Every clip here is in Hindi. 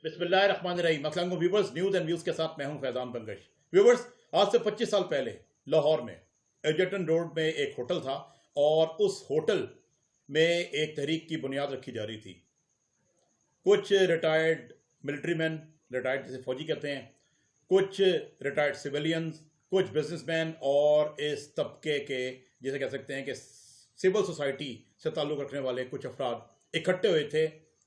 बिस्मिल्लाहिर्रहमानिर्रहीम। अस्सलाम वालेकुम व्यूवर्स, न्यूज़ एंड व्यूज़ के साथ मैं हूं फैजान बंगश। व्यूवर्स, आज से 25 साल पहले लाहौर में एजर्टन रोड में एक होटल था और उस होटल में एक तहरीक की बुनियाद रखी जा रही थी। कुछ रिटायर्ड मिलिट्री मैन, रिटायर्ड जैसे फौजी कहते हैं, कुछ रिटायर्ड सिविलियंस, कुछ बिजनेसमैन और इस तबके के जिसे कह सकते हैं कि सिविल सोसाइटी से ताल्लुक़ रखने वाले कुछ अफराद इकट्ठे हुए थे।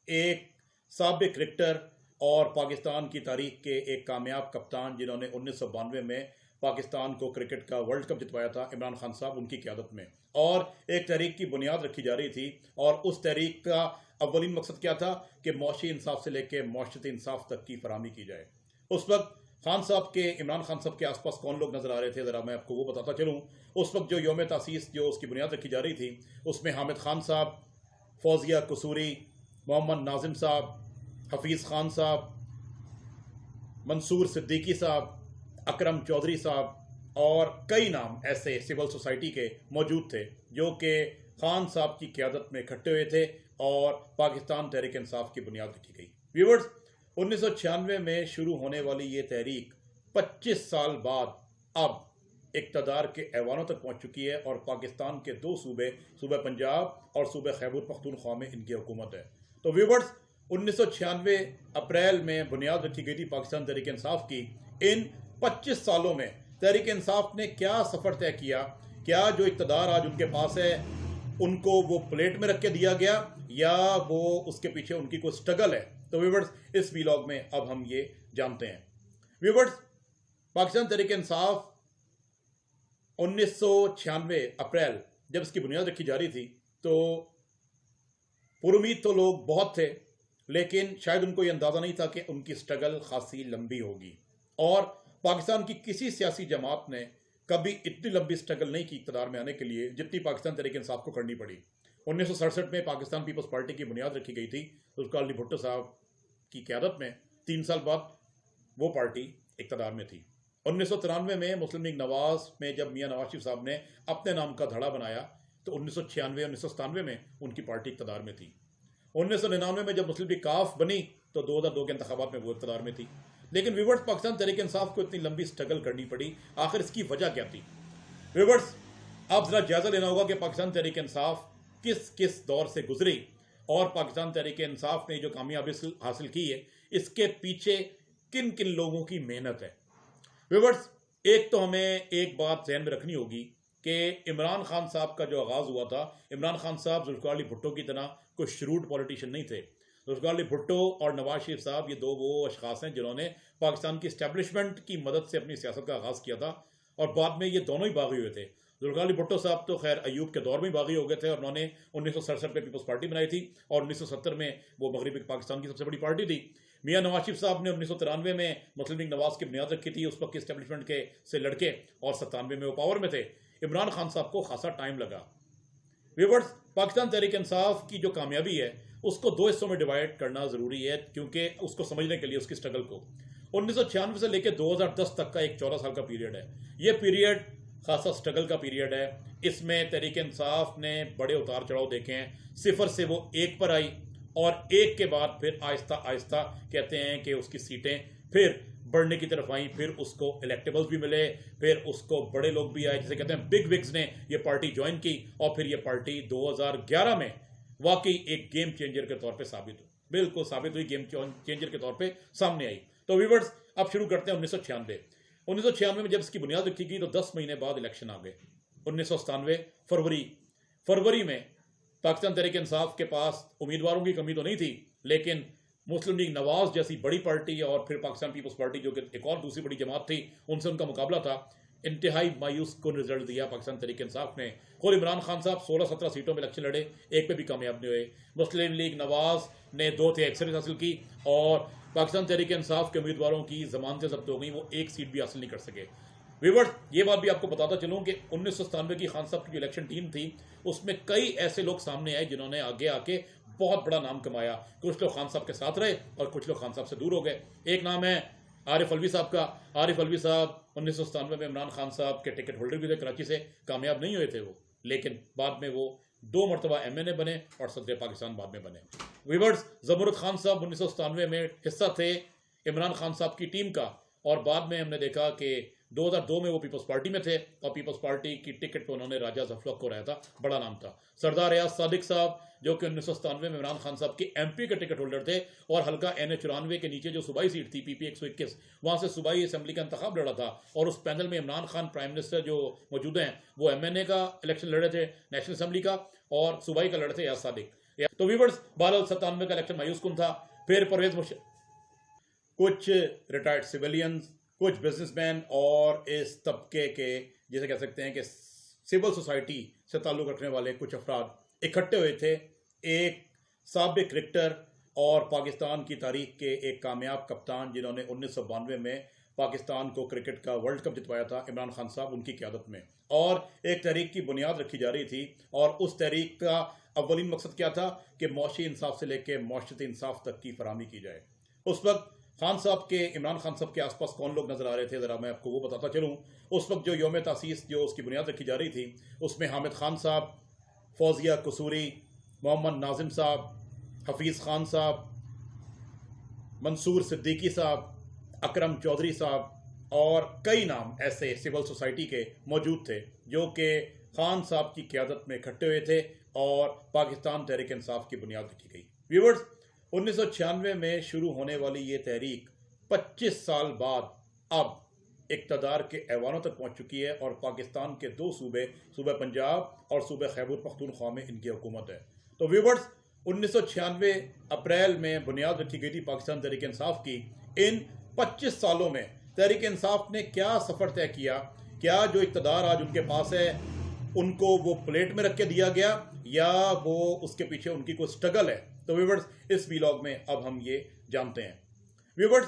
एक साबिक क्रिकेटर और पाकिस्तान की तारीख के एक कामयाब कप्तान जिन्होंने 1992 में पाकिस्तान को क्रिकेट का वर्ल्ड कप जितवाया था, इमरान खान साहब, उनकी क़यादत में, और एक तहरीक की बुनियाद रखी जा रही थी। और उस तहरीक का अव्वलीन मकसद क्या था कि मौशी इंसाफ से लेकर माशरती इंसाफ तक की फराहमी की जाए। उस वक्त खान साहब के, इमरान खान साहब के आसपास कौन लोग नजर आ रहे थे, ज़रा मैं आपको वो बताता चलूँ। उस वक्त जो योम तासीस जो उसकी बुनियाद रखी जा रही थी, उसमें हामिद खान साहब, फौजिया कसूरी, मोहम्मद नाजिम साहब, हफीज़ खान साहब, मंसूर सिद्दीकी साहब, अकरम चौधरी साहब और कई नाम ऐसे सिविल सोसाइटी के मौजूद थे जो कि खान साहब की क़यादत में इकट्ठे हुए थे और पाकिस्तान तहरीक इंसाफ की बुनियाद रखी गई। व्यूवर्स, 1996 में शुरू होने वाली ये तहरीक 25 साल बाद अब इक़्तिदार के ऐवानों तक पहुँच चुकी है और पाकिस्तान के दो सूबे, सूबा पंजाब और सूबा खैबर पख्तूनख्वा में इनकी हुकूमत है। तो व्यूवर्स, 1996 अप्रैल में बुनियाद रखी गई थी पाकिस्तान तहरीक इंसाफ की। इन 25 सालों में तहरीक इंसाफ ने क्या सफ़र तय किया, क्या जो इक़्तिदार आज उनके पास है उनको वो प्लेट में रख के दिया गया या वो उसके पीछे उनकी कोई स्ट्रगल है। तो व्यूवर्स, इस वीलॉग में अब हम ये जानते हैं। व्यूवर्स, पाकिस्तान तहरीक इंसाफ 1996 अप्रैल जब इसकी बुनियाद रखी जा रही थी तो पुरुमीद तो लोग बहुत थे, लेकिन शायद उनको ये अंदाज़ा नहीं था कि उनकी स्ट्रगल खासी लंबी होगी। और पाकिस्तान की किसी सियासी जमात ने कभी इतनी लंबी स्ट्रगल नहीं की इक़्तिदार में आने के लिए जितनी पाकिस्तान तहरीक इंसाफ को करनी पड़ी। 1967 में पाकिस्तान पीपल्स पार्टी की बुनियाद रखी गई थी जुल्फ़िकार अली भुट्टो साहब की क़यादत में। 3 साल बाद वो पार्टी इक़्तिदार में थी। 1993 में मुस्लिम लीग नवाज में जब मियाँ नवाज शरीफ साहब ने अपने नाम का धड़ा बनाया तो 1996-1997 में उनकी पार्टी इक़्तिदार में थी। 1999 में जब मुस्लिम लीग काफ बनी तो 2002 के इंतखाबात में वो इक़्तिदार में थी। लेकिन व्यूवर्स, पाकिस्तान तहरीक इंसाफ को इतनी लंबी स्ट्रगल करनी पड़ी, आखिर इसकी वजह क्या थी? व्यूवर्स, आप जरा जायजा लेना होगा कि पाकिस्तान तहरीक इंसाफ किस किस दौर से गुजरी और पाकिस्तान तहरीक इंसाफ ने जो कामयाबी हासिल की है इसके पीछे किन किन लोगों की मेहनत है। व्यूवर्स, एक तो हमें एक बात ध्यान में रखनी होगी कि इमरान खान साहब का जो आगाज़ हुआ था, इमरान खान साहब जुल्फ़िकार अली भुट्टो की तरह कोई श्रूड पॉलिटिशियन नहीं थे। जुल्फ़िकार अली भुट्टो और नवाज शरीफ साहब ये दो वो अशख़ास हैं जिन्होंने पाकिस्तान की इस्टेब्लिशमेंट की मदद से अपनी सियासत का आगाज़ किया था और बाद में ये दोनों ही बागी हुए थे। जुल्फ़िकार अली भुट्टो साहब तो खैर अयूब के दौर में ही बागी हो गए थे और उन्होंने 1967 में पीपल्स पार्टी बनाई थी और 1970 में वो मगरबी पाकिस्तान की सबसे बड़ी पार्टी थी। मियाँ नवाज शरीफ साहब ने 1993 में मुस्लिम लीग नवाज की बुनियाद रखी थी, उस वक्त की इस्टेब्लिशमेंट के से लड़के, और 97 में वो पावर में थे। इमरान खान साहब को खासा टाइम लगा। व्यूवर्स, पाकिस्तान तहरीक इंसाफ की जो कामयाबी है उसको दो हिस्सों में डिवाइड करना ज़रूरी है क्योंकि उसको समझने के लिए उसकी स्ट्रगल को 1996 से लेकर 2010 तक का एक 14 साल का पीरियड है। ये पीरियड खासा स्ट्रगल का पीरियड है। इसमें तहरीक इंसाफ ने बड़े उतार चढ़ाव देखे हैं। सिफर से वो एक पर आई और एक के बाद फिर आहिस्ता आहिस्ता कहते हैं कि उसकी सीटें फिर बढ़ने की तरफ आई, फिर उसको इलेक्टेबल्स भी मिले, फिर उसको बड़े लोग भी आए, जिसे कहते हैं बिग विग्स ने ये पार्टी ज्वाइन की और फिर ये पार्टी 2011 में वाकई एक गेम चेंजर के तौर पे साबित हुई, बिल्कुल साबित हुई, गेम चेंजर के तौर पे सामने आई। तो व्यूवर्स, अब शुरू करते हैं 1996 में जब इसकी बुनियाद रखी गई तो 10 महीने बाद इलेक्शन आ गए। 1997 फरवरी में पाकिस्तान तहरीक इंसाफ के पास उम्मीदवारों की कमी तो नहीं थी, लेकिन मुस्लिम लीग नवाज जैसी बड़ी पार्टी और फिर पाकिस्तान पीपल्स पार्टी जो कि एक और दूसरी बड़ी जमात थी, उनसे उनका मुकाबला था। इंतहाई मायूस को रिजल्ट दिया पाकिस्तान तहरीक इंसाफ ने। खुद इमरान खान साहब 16-17 सीटों में इलेक्शन लड़े, एक पे भी कामयाब नहीं हुए। मुस्लिम लीग नवाज ने 2 अक्सरियत हासिल की और पाकिस्तान तहरीक इंसाफ के उम्मीदवारों की जमानतें जब्त हो गई, वो एक सीट भी हासिल नहीं कर सके। व्यूवर्स, ये बात भी आपको बताता चलूँ कि 1997 की खान साहब की जो इलेक्शन टीम थी उसमें कई ऐसे लोग सामने आए जिन्होंने आगे आके बहुत बड़ा नाम कमाया। कुछ लोग खान साहब के साथ रहे और कुछ लोग खान साहब से दूर हो गए। एक नाम है आरिफ अलवी साहब का। आरिफ अलवी साहब 1997 में इमरान खान साहब के टिकट होल्डर भी थे, कराची से कामयाब नहीं हुए थे वो, लेकिन बाद में वो 2 मरतबा MNA बने और सदर पाकिस्तान बाद में बने। वीवर्स, ज़मरुद खान साहब 1997 में हिस्सा थे इमरान खान साहब की टीम का, और बाद में हमने देखा कि 2002 में वो पीपल्स पार्टी में थे और पीपल्स पार्टी की टिकट पर उन्होंने राजा जफलक को रहा था, बड़ा नाम था। सरदार रियाज सादिक साहब जो कि 1997 में इमरान खान साहब की MP के टिकट होल्डर थे और हल्का NA94 के नीचे जो सूबाई सीट थी PP 121, वहां से सूबाई असेंबली का इंतखाब लड़ा था, और उस पैनल में इमरान खान प्राइम मिनिस्टर जो मौजूद हैं वो MNA का इलेक्शन लड़े थे, नेशनल असेंबली का, और सूबाई का लड़े थे रियाज सादिक। तो वीवर्स, 97 का इलेक्शन मायूस कुन था। फिर परवेज मुशर्रफ, कुछ रिटायर्ड सिविलियंस, कुछ बिजनेसमैन और इस तबके के जिसे कह सकते हैं कि सिविल सोसाइटी से ताल्लुक़ रखने वाले कुछ अफराद इकट्ठे हुए थे। एक साबिक क्रिकेटर और पाकिस्तान की तारीख के एक कामयाब कप्तान जिन्होंने 1992 में पाकिस्तान को क्रिकेट का वर्ल्ड कप जितवाया था, इमरान खान साहब, उनकी क़यादत में, और एक तहरीक की बुनियाद रखी जा रही थी। और उस तहरीक का अव्वलीन मकसद क्या था कि मौशी इंसाफ से लेकर मौशरती इंसाफ तक की फराहमी की जाए। उस वक्त खान साहब के, इमरान खान साहब के आसपास कौन लोग नजर आ रहे थे, ज़रा मैं आपको वो बताता चलूँ। उस वक्त जो योम तासीस जो उसकी बुनियाद रखी जा रही थी, उसमें हामिद खान साहब, फौजिया कसूरी, मोहम्मद नाजिम साहब, हफीज़ खान साहब, मंसूर सिद्दीकी साहब, अकरम चौधरी साहब और कई नाम ऐसे सिविल सोसाइटी के मौजूद थे जो कि खान साहब की क़यादत में इकट्ठे हुए थे और पाकिस्तान तहरीक इंसाफ की बुनियाद रखी गई। व्यूवर्स, 1996 में शुरू होने वाली ये तहरीक 25 साल बाद अब इक़्तिदार के ऐवानों तक पहुँच चुकी है और पाकिस्तान के 2 सूबे, सूबे पंजाब और सूबे खैबर पख्तूनख्वा में इनकी हुकूमत है। तो व्यूवर्स, 1996 अप्रैल में बुनियाद रखी गई थी पाकिस्तान तहरीक इंसाफ की। इन 25 सालों में तहरीक इंसाफ ने क्या सफ़र तय किया, क्या जो इक़्तिदार आज उनके पास है उनको वो प्लेट में रख के दिया गया या वो उसके पीछे उनकी कोई स्ट्रगल है। तो व्यूवर्स, इस वीलॉग में अब हम ये जानते हैं। व्यूवर्स,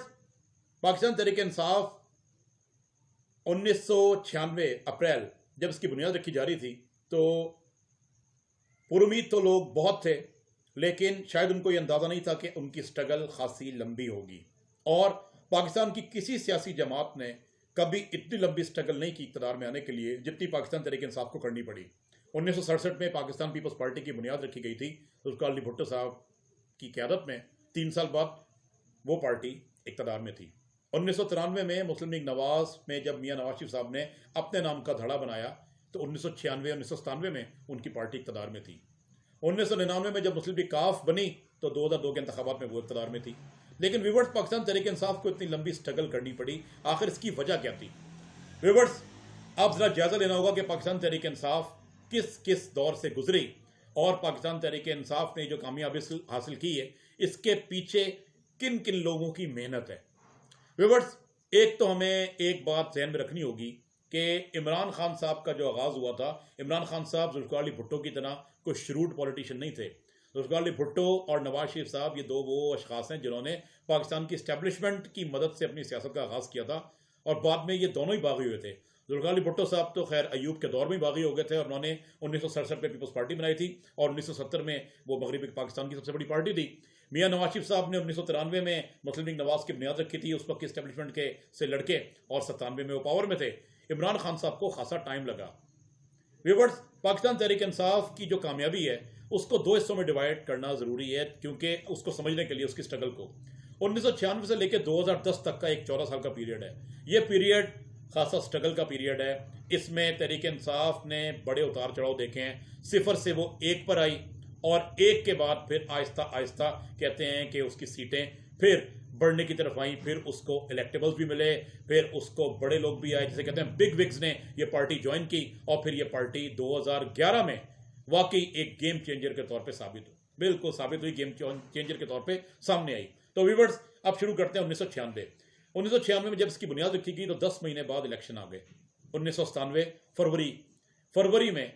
पाकिस्तान तहरीक इंसाफ 1996 अप्रैल जब इसकी बुनियाद रखी जा रही थी तो पुरुमीद तो लोग बहुत थे, लेकिन शायद उनको ये अंदाज़ा नहीं था कि उनकी स्ट्रगल खासी लंबी होगी। और पाकिस्तान की किसी सियासी जमात ने कभी इतनी लंबी स्ट्रगल नहीं की इक़्तिदार में आने के लिए जितनी पाकिस्तान तहरीक इंसाफ को करनी पड़ी। 1967 में पाकिस्तान पीपल्स पार्टी की बुनियाद रखी गई थी जुल्फ़िकार अली भुट्टो साहब की क़यादत में। 3 साल बाद वो पार्टी इक़्तिदार में थी। 1993 में मुस्लिम लीग नवाज में जब मियाँ नवाज शरीफ साहब ने अपने नाम का धड़ा बनाया तो 1996-1997 में उनकी पार्टी इक़्तिदार में थी। 1999 में जब मुस्लिम लीग काफ बनी तो 2002 के इंतखाबात में वो इक़्तिदार में थी। लेकिन व्यूवर्स, पाकिस्तान तहरीक इंसाफ को इतनी लंबी स्ट्रगल करनी पड़ी, आखिर इसकी वजह क्या थी? व्यूवर्स, आप जरा जायजा लेना होगा कि पाकिस्तान तहरीक इंसाफ किस किस दौर से गुजरी और पाकिस्तान तहरीक इंसाफ ने जो कामयाबी हासिल की है इसके पीछे किन किन लोगों की मेहनत है। व्यूवर्स, एक तो हमें एक बात ध्यान में रखनी होगी कि इमरान खान साहब का जो आगाज़ हुआ था, इमरान खान साहब जुल्फ़िकार अली भुट्टो की तरह कोई श्रूड पॉलिटिशियन नहीं थे। जुल्फ़िकार अली भुट्टो और नवाज शरीफ साहब ये 2 वो अशख़ास हैं जिन्होंने पाकिस्तान की इस्टेब्लिशमेंट की मदद से अपनी सियासत का आगाज़ किया था और बाद में ये दोनों ही बागी हुए थे। जुल्फ़िकार अली भुट्टो साहब तो खैर अयूब के दौर में ही बागी हो गए थे और उन्होंने 1967 में पीपल्स पार्टी बनाई थी और 1970 में वो मगरबी पाकिस्तान की सबसे बड़ी पार्टी थी। मियाँ नवाज शरीफ साहब ने 1993 में मुस्लिम लीग नवाज की बुनियाद रखी थी, उस वक्त की इस्टेब्लिशमेंट के से लड़के, और 97 में वो पावर में थे। इमरान खान साहब को खासा टाइम लगा। व्यूवर्स, पाकिस्तान तहरीक इंसाफ की जो कामयाबी है उसको 2 हिस्सों में डिवाइड करना ज़रूरी है क्योंकि उसको समझने के लिए उसकी स्ट्रगल को 1996 से लेकर 2010 तक का एक 14 साल का पीरियड है। ये पीरियड खासा स्ट्रगल का पीरियड है। इसमें तहरीक इंसाफ ने बड़े उतार चढ़ाव देखे हैं। 0 से वो 1 पर आई और 1 के बाद फिर आहिस्ता आहिस्ता कहते हैं कि उसकी सीटें फिर बढ़ने की तरफ आई, फिर उसको इलेक्टेबल्स भी मिले, फिर उसको बड़े लोग भी आए, जिसे कहते हैं बिग विग्स ने ये पार्टी ज्वाइन की और फिर ये पार्टी 2011 में वाकई एक गेम चेंजर के तौर पे साबित हुई, बिल्कुल साबित हुई, गेम चेंजर के तौर पे सामने आई। तो व्यूवर्स, अब शुरू करते हैं 1996 में जब इसकी बुनियाद रखी गई तो 10 महीने बाद इलेक्शन आ गए। 1997 फरवरी में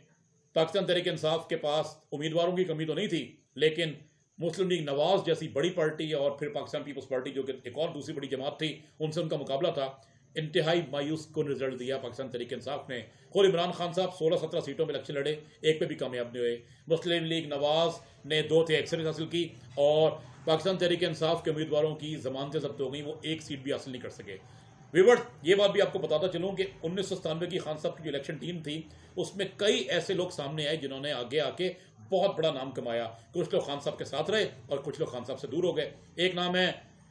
पाकिस्तान तहरीक इंसाफ के पास उम्मीदवारों की कमी तो नहीं थी, लेकिन मुस्लिम लीग नवाज जैसी बड़ी पार्टी और फिर पाकिस्तान पीपल्स पार्टी जो कि एक और दूसरी बड़ी जमात थी, उनसे उनका मुकाबला था। इंतहाई मायूस को रिजल्ट दिया पाकिस्तान तहरीक इंसाफ ने। खुद इमरान खान साहब 16-17 सीटों में इलेक्शन लड़े, एक पे भी कामयाब नहीं हुए। मुस्लिम लीग नवाज ने 2 अक्सरियत हासिल की और पाकिस्तान तहरीक इंसाफ के उम्मीदवारों की जमानतें जब्त हो गई, वो 1 सीट भी हासिल नहीं कर सके। व्यूअर्स, ये बात भी आपको बताता चलूँ कि 1997 की खान साहब की जो इलेक्शन टीम थी उसमें कई ऐसे लोग सामने आए जिन्होंने आगे आके बहुत बड़ा नाम कमाया। कुछ लोग खान साहब के साथ रहे और कुछ लोग खान साहब से दूर हो गए। एक नाम है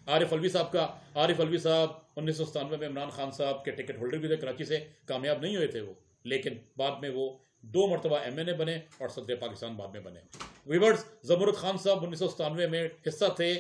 आरिफ अलवी साहब का। आरिफ अलवी साहब 1997 में इमरान खान साहब के टिकट होल्डर भी थे, कराची से कामयाब नहीं हुए थे वो, लेकिन बाद में वो 2 मरतबा MNA बने और सदर पाकिस्तान बाद में बने। वीवर्स, जमरुद खान साहब 1997 में हिस्सा थे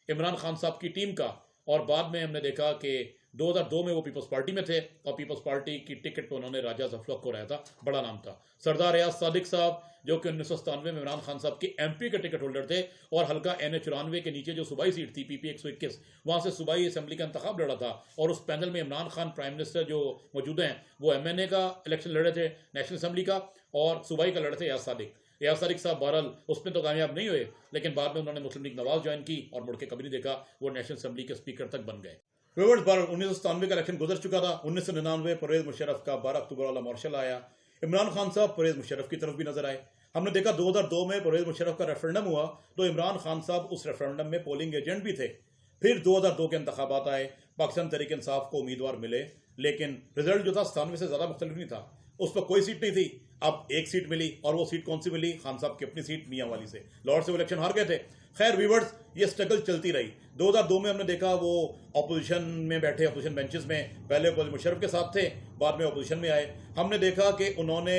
इमरान खान साहब की टीम का, और बाद में हमने देखा कि 2002 में वो पीपल्स पार्टी में थे और पीपल्स पार्टी की टिकट पर उन्होंने राजा जफलक को रहा था, बड़ा नाम था। सरदार रियाज सादिक साहब जो कि 1997 में इमरान खान साहब के MP के टिकट होल्डर थे और हल्का NA94 के नीचे जो सूबाई सीट थी PP 121, वहां से सूबाई असेंबली का इंतखाब लड़ा था और उस पैनल में इमरान खान प्राइम मिनिस्टर जो मौजूद हैं वो MNA का इलेक्शन लड़े थे, नेशनल असेंबली का, और सूबाई का लड़े थे रियाज सादिक। रियाज सादिक साहब बहरहाल उसमें तो कामयाब नहीं हुए, लेकिन बाद में उन्होंने मुस्लिम लीग नवाज ज्वाइन की और मुड़ के कभी नहीं देखा, वो नेशनल असेंबली के स्पीकर तक बन गए। व्यूअर्स, 1997 का इलेक्शन गुजर चुका था। 1999 परवेज मुशर्रफ का 12 अक्टूबर वाला मार्शल आया। इमरान खान साहब परवेज मुशर्रफ की तरफ भी नजर आए। हमने देखा 2002 में परवेज मुशर्रफ का रेफरेंडम हुआ तो इमरान खान साहब उस रेफरेंडम में पोलिंग एजेंट भी थे। फिर 2002 के इंतखाबात आए, पाकिस्तान तहरीक इंसाफ को उम्मीदवार मिले, लेकिन रिजल्ट जो था 97 से ज्यादा मुख्तलिफ नहीं था। उस पर कोई सीट नहीं थी, अब एक सीट मिली, और वो सीट कौन सी मिली? खान साहब की अपनी सीट मियां वाली से। लॉर्ड से वो इलेक्शन हार गए थे। खैर वीवर्स, ये स्ट्रगल चलती रही। 2002 में हमने देखा वो अपोजिशन में बैठे, अपोजिशन बेंचेस में, पहले परवेज मुशर्रफ के साथ थे, बाद में अपोजिशन में आए। हमने देखा कि उन्होंने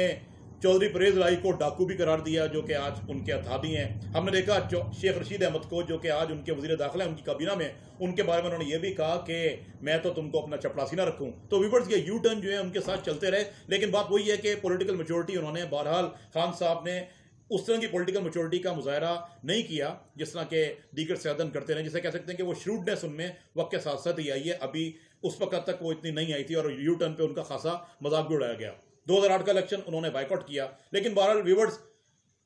चौधरी परवेज लाई को डाकू भी करार दिया जो कि आज उनके अथादी हैं। हमने देखा शेख रशीद अहमद को जो कि आज उनके वजीर दाखिला है, उनकी काबीना में, उनके बारे में उन्होंने ये भी कहा कि मैं तो तुमको अपना चपड़ासी ना रखूं। तो वीवर्स, ये यू टर्न जो है उनके साथ चलते रहे, लेकिन बात वही है कि पॉलिटिकल मेच्योरिटी उन्होंने, बहरहाल खान साहब ने उस तरह की पॉलिटिकल मेच्योरिटी का मुजाहरा नहीं किया जिस तरह के दीगर सदन करते रहे, जिसे कह सकते हैं कि वो श्रूडनेस उनमें वक्त के साथ साथ ही आई है। अभी उस वक्त तक वो इतनी नहीं आई थी और यू टर्न पे उनका खासा मजाक भी उड़ाया गया। 2008 का इलेक्शन उन्होंने बाइकआउट किया, लेकिन बहरहाल व्यूअर्स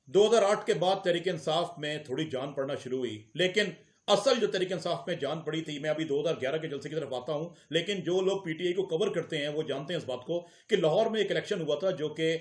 2008 के बाद तहरीक इंसाफ में थोड़ी जान पड़ना शुरू हुई। लेकिन असल जो तहरीक इंसाफ में जान पड़ी थी, मैं अभी 2011 के जलसे की तरफ आता हूं, लेकिन जो लोग PTI को कवर करते हैं वो जानते हैं इस बात को कि लाहौर में एक इलेक्शन हुआ था जो कि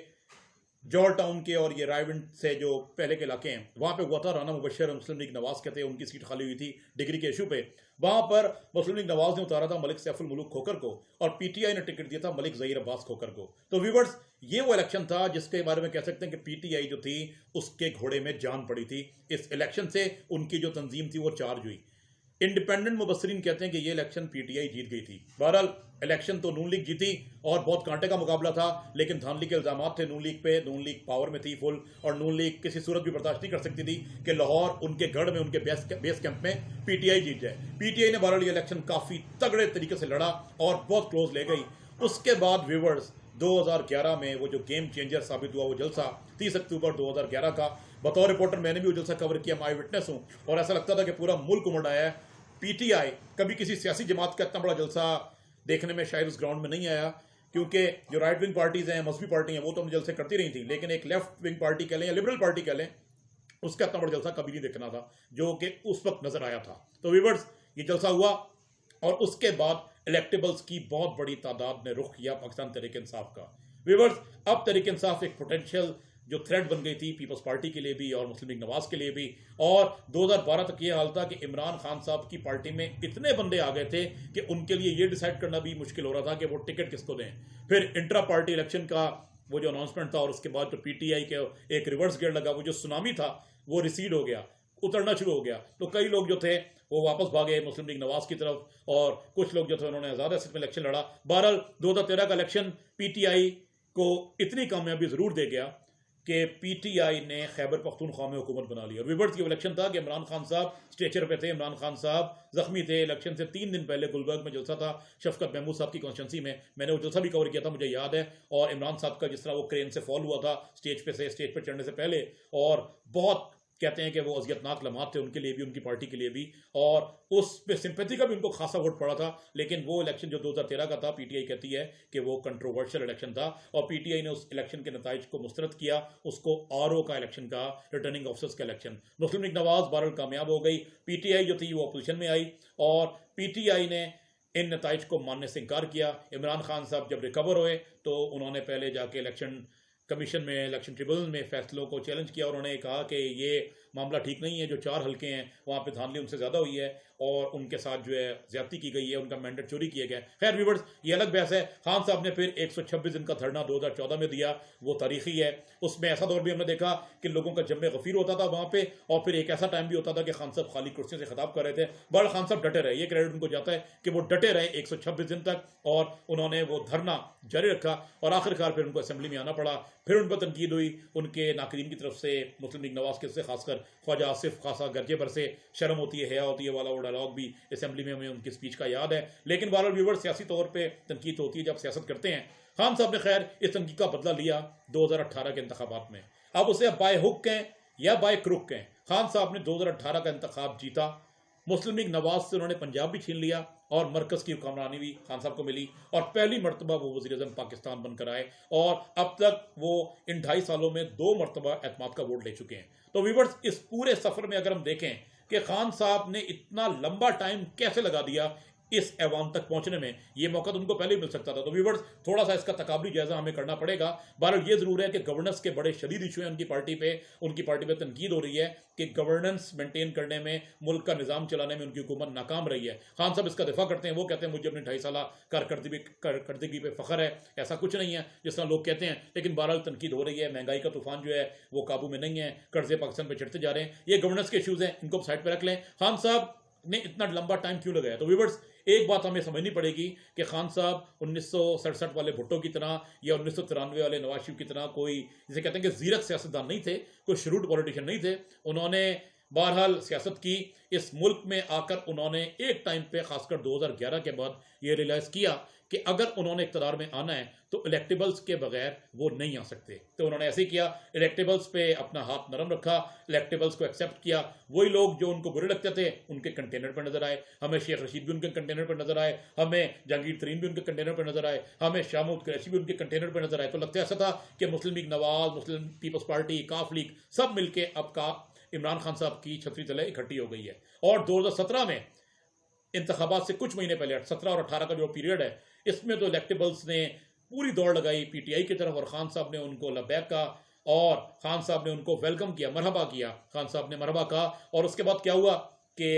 जॉर्ज टाउन के और ये रायविंड से जो पहले के इलाके हैं वहां पे हुआ था। राना मुबशर मुस्लिम लीग नवाज कहते हैं, उनकी सीट खाली हुई थी डिग्री के इशू पे। वहां पर मुस्लिम लीग नवाज ने उतारा था मलिक सैफुल मुल्क खोकर को और PTI ने टिकट दिया था मलिक ज़हीर अब्बास खोकर को। तो व्यूअर्स, ये वो इलेक्शन था जिसके बारे में कह सकते हैं कि PTI जो थी उसके घोड़े में जान पड़ी थी। इस इलेक्शन से उनकी जो तंजीम थी वो चार्ज हुई। इंडिपेंडेंट मुबसरीन कहते हैं कि ये इलेक्शन PTI जीत गई थी। बहरहाल इलेक्शन तो नून लीग जीती और बहुत कांटे का मुकाबला था, लेकिन धांधली के इल्जाम थे नून लीग पे। नून लीग पावर में थी फुल, और नून लीग किसी सूरत भी बर्दाश्त नहीं कर सकती थी कि लाहौर उनके गढ़ में, उनके बेस कैंप में PTI जीत जाए। PTI ने बहरहाल ये इलेक्शन काफी तगड़े तरीके से लड़ा और बहुत क्लोज ले गई। उसके बाद व्यूवर्स 2011 में वो जो गेम चेंजर साबित हुआ वो जलसा 30 अक्टूबर 2011 का, बतौर रिपोर्टर मैंने भी वो जलसा कवर किया, मैं आई विटनेस हूं, और ऐसा लगता था कि पूरा मुल्क उमड़ आया है। PTI कभी किसी सियासी जमात का इतना बड़ा जलसा देखने में शायद उस ग्राउंड में नहीं आया, क्योंकि जो राइट विंग पार्टीज हैं, मजहबी पार्टी हैं, वो तो अपने जलसे करती रही थी, लेकिन एक लेफ्ट विंग पार्टी कह लें या लिबरल पार्टी कह लें, उसका इतना बड़ा जलसा कभी नहीं देखना था जो कि उस वक्त नजर आया था। तो व्यूअर्स, ये जलसा हुआ और उसके बाद इलेक्टेबल्स की बहुत बड़ी तादाद ने रुख किया पाकिस्तान तहरीक इंसाफ का। व्यूअर्स, अब तहरीक इंसाफ एक पोटेंशियल जो थ्रेट बन गई थी पीपल्स पार्टी के लिए भी और मुस्लिम लीग नवाज के लिए भी। और 2012 तक ये हाल था कि इमरान खान साहब की पार्टी में इतने बंदे आ गए थे कि उनके लिए ये डिसाइड करना भी मुश्किल हो रहा था कि वो टिकट किसको दें। फिर इंट्रा पार्टी इलेक्शन का वो जो अनाउंसमेंट था और उसके बाद जो PTI के एक रिवर्स गियर लगा, वो जो सुनामी था वो रिसीड हो गया, उतरना शुरू हो गया। तो कई लोग जो थे वो वापस भागे मुस्लिम लीग नवाज की तरफ, और कुछ लोग जो थे उन्होंने आजाद हैसियत में इलेक्शन लड़ा। बहरहाल 2013 का इलेक्शन PTI को इतनी कामयाबी जरूर दे गया कि PTI ने खैबर पख्तूनख्वा में हुकूमत बना ली। और विवर्स की इलेक्शन था कि इमरान खान साहब स्ट्रेचर पे थे, इमरान खान साहब जख्मी थे। इलेक्शन से 3 दिन पहले गुलबर्ग में जलसा था शफकत महमूद साहब की कॉन्स्टिट्यूंसी में, मैंने वो जलसा भी कवर किया था, मुझे याद है। और इमरान साहब का जिस तरह वो क्रेन से फॉल हुआ था स्टेज पे चढ़ने से पहले, और बहुत कहते हैं कि वो अजियतनाक लम्हात थे उनके लिए भी, उनकी पार्टी के लिए भी, और उस पे सिंपैथी का भी उनको खासा वोट पड़ा था। लेकिन वो इलेक्शन जो 2013 का था, PTI कहती है कि वो कंट्रोवर्शियल इलेक्शन था और PTI ने उस इलेक्शन के नताइज को मुस्तरद किया, उसको RO का इलेक्शन का, रिटर्निंग ऑफिसर्स का इलेक्शन। मुस्लिम लीग नवाज बहरहाल कामयाब हो गई। PTI जो थी वो अपोजिशन में आई और PTI ने इन नताइज को मानने से इनकार किया। इमरान खान साहब जब रिकवर हुए तो उन्होंने पहले जाके इलेक्शन कमीशन में, इलेक्शन ट्रिब्यूनल में फैसलों को चैलेंज किया और उन्होंने कहा कि ये मामला ठीक नहीं है। जो 4 हल्के हैं वहाँ पे धांधली उनसे ज़्यादा हुई है और उनके साथ जो है ज्यादती की गई है, उनका मैंडेट चोरी किया गया है। खैर व्यूअर्स, ये अलग बहस है। खान साहब ने फिर 126 दिन का धरना 2014 में दिया, वो तारीखी है। उसमें ऐसा दौर भी हमने देखा कि लोगों का जम्मे गफीर होता था वहाँ पे, और फिर एक ऐसा टाइम भी होता था कि खान साहब खाली कुर्सियों से खिताब कर रहे थे। बहरहाल खान साहब डटे रहे, ये क्रेडिट उनको जाता है कि वो डटे रहे 126 दिन तक, और उन्होंने वो धरना जारी रखा और आखिरकार फिर उनको असेंबली में आना पड़ा। फिर उन पर तनकीद हुई उनके नाकरीन की तरफ से, मुस्लिम लीग नवाज के से खासकर ख्वाजा आसिफ खासा गर्जे भर से शर्म होती है, हया होती है वाला वो डायलॉग भी असेंबली में हमें उनकी स्पीच का याद है। लेकिन बहरहाल व्यूअर, सियासी तौर पे तनकीद होती है जब सियासत करते हैं। खान साहब ने खैर इस तनकीद का बदला लिया 2018 के इंतखाबात में। अब उसे बाय हुक कहें या बाय क्रुक कहें, खान साहब ने 2018 का इंतखाब जीता। मुस्लिम लीग नवाज से उन्होंने पंजाब भी छीन लिया और मरकज की हुक्मरानी भी खान साहब को मिली, और पहली मरतबा वो वज़ीर-ए-आज़म पाकिस्तान बनकर आए, और अब तक वो इन 2.5 सालों में 2 मरतबा एतमाद का वोट ले चुके हैं। तो व्यूअर्स, इस पूरे सफर में अगर हम देखें कि खान साहब ने इतना लंबा टाइम कैसे लगा दिया इस ऐवान तक पहुंचने में, ये मौका तो उनको पहले ही मिल सकता था। तो व्यूअर्स, थोड़ा सा इसका तकाबरी जायजा हमें करना पड़ेगा। बहरहाल ये जरूर है कि गवर्नेंस के बड़े शदीद इशू हैं उनकी पार्टी पे तनकीद हो रही है कि गवर्नेंस मेंटेन करने में, मुल्क का निजाम चलाने में उनकी हुकूमत नाकाम रही है। खान साहब इसका दिफा करते हैं, वो कहते हैं मुझे अपनी 2.5 साल कारकर्दगी पे फख्र है। ऐसा कुछ नहीं है जिस तरह लोग कहते हैं, लेकिन बहरहाल तनकीद हो रही है। महंगाई का तूफान जो है वो काबू में नहीं है, कर्जे पाकिस्तान पे चढ़ते जा रहे हैं। ये गवर्नेंस के इशूज हैं, इनको साइड पर रख लें। खान साहब ने इतना लंबा टाइम क्यों लगाया? तो व्यूअर्स, एक बात हमें समझनी पड़ेगी कि खान साहब 1967 वाले भुट्टो की तरह या 1993 वाले नवाज शरीफ की तरह कोई, जिसे कहते हैं कि जीरक सियासतदान नहीं थे, कोई श्रूड पॉलिटिशियन नहीं थे। उन्होंने बहरहाल सियासत की। इस मुल्क में आकर उन्होंने एक टाइम पे, खासकर 2011 के बाद, ये रियलाइज किया कि अगर उन्होंने इक़्तिदार में आना है तो इलेक्टेबल्स के बगैर वो नहीं आ सकते। तो उन्होंने ऐसे किया, इलेक्टेबल्स पे अपना हाथ नरम रखा, इलेक्टेबल्स को एक्सेप्ट किया। वही लोग जो उनको बुरे लगते थे उनके कंटेनर पर नजर आए। हमें शेख रशीद भी उनके कंटेनर पर नजर आए, हमें जहांगीर तरीन भी उनके कंटेनर पर नजर आए, हमें शाह महमूद कुरैशी भी उनके कंटेनर पर नजर आए। तो लगता ऐसा था कि मुस्लिम लीग नवाज, मुस्लिम पीपल्स पार्टी, काफ लीग, सब मिलकर अब का इमरान खान साहब की छतरी तले इकट्ठी हो गई है। और 2017 में इंतखाबात से कुछ महीने पहले, 17 और 18 का जो पीरियड है, इसमें तो इलेक्टेबल्स ने पूरी दौड़ लगाई पीटीआई की तरफ, और खान साहब ने उनको लबैक कहा और खान साहब ने उनको वेलकम किया, मरहबा किया। खान साहब ने मरहबा कहा, और उसके बाद क्या हुआ कि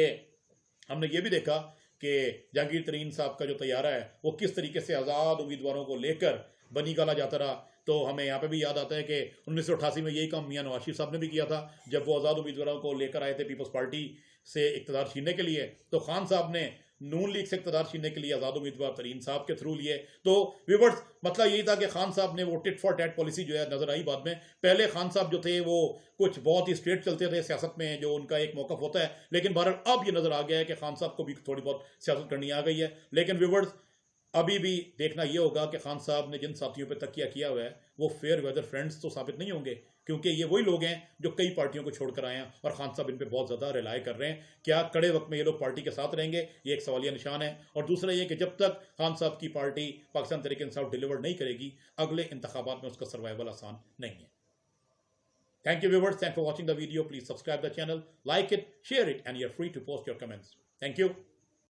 हमने ये भी देखा कि जहांगीर तरीन साहब का जो तैयारा है वो किस तरीके से आज़ाद उम्मीदवारों को लेकर बनी गाला जाता रहा। तो हमें यहाँ पे भी याद आता है कि 1988 में यही काम मियां नवाज शरीफ साहब ने भी किया था, जब वो आज़ाद उम्मीदवारों को लेकर आए थे पीपल्स पार्टी से इक़्तिदार छीनने के लिए। तो खान साहब ने नून लीग से इक़्तिदार छीनने के लिए आज़ाद उम्मीदवार तरीन साहब के थ्रू लिए। तो व्यूअर्स, मतलब यही था कि खान साहब ने वो टिट फॉर टैट पॉलिसी जो है नजर आई बाद में। पहले खान साहब जो थे वो कुछ बहुत ही स्ट्रेट चलते थे सियासत में, जो उनका एक मौक़िफ़ होता है, लेकिन बहरहाल अब ये नजर आ गया है कि खान साहब को भी थोड़ी बहुत सियासत करनी आ गई है। लेकिन व्यूअर्स, अभी भी देखना यह होगा कि खान साहब ने जिन साथियों पर तकिया किया हुआ है वो फेयर वेदर फ्रेंड्स तो साबित नहीं होंगे, क्योंकि ये वही लोग हैं जो कई पार्टियों को छोड़कर आए हैं, और खान साहब इन पे बहुत ज़्यादा रिलाय कर रहे हैं। क्या कड़े वक्त में ये लोग पार्टी के साथ रहेंगे, ये एक सवालिया निशान है। और दूसरा ये कि जब तक खान साहब की पार्टी पाकिस्तान तहरीक इंसाफ डिलीवर नहीं करेगी, अगले इंतखाबात में उसका सर्वाइवल आसान नहीं है। Thank you viewers, thanks for watching the video. Please subscribe the channel, like it, share it, and you are free to post your comments. Thank you.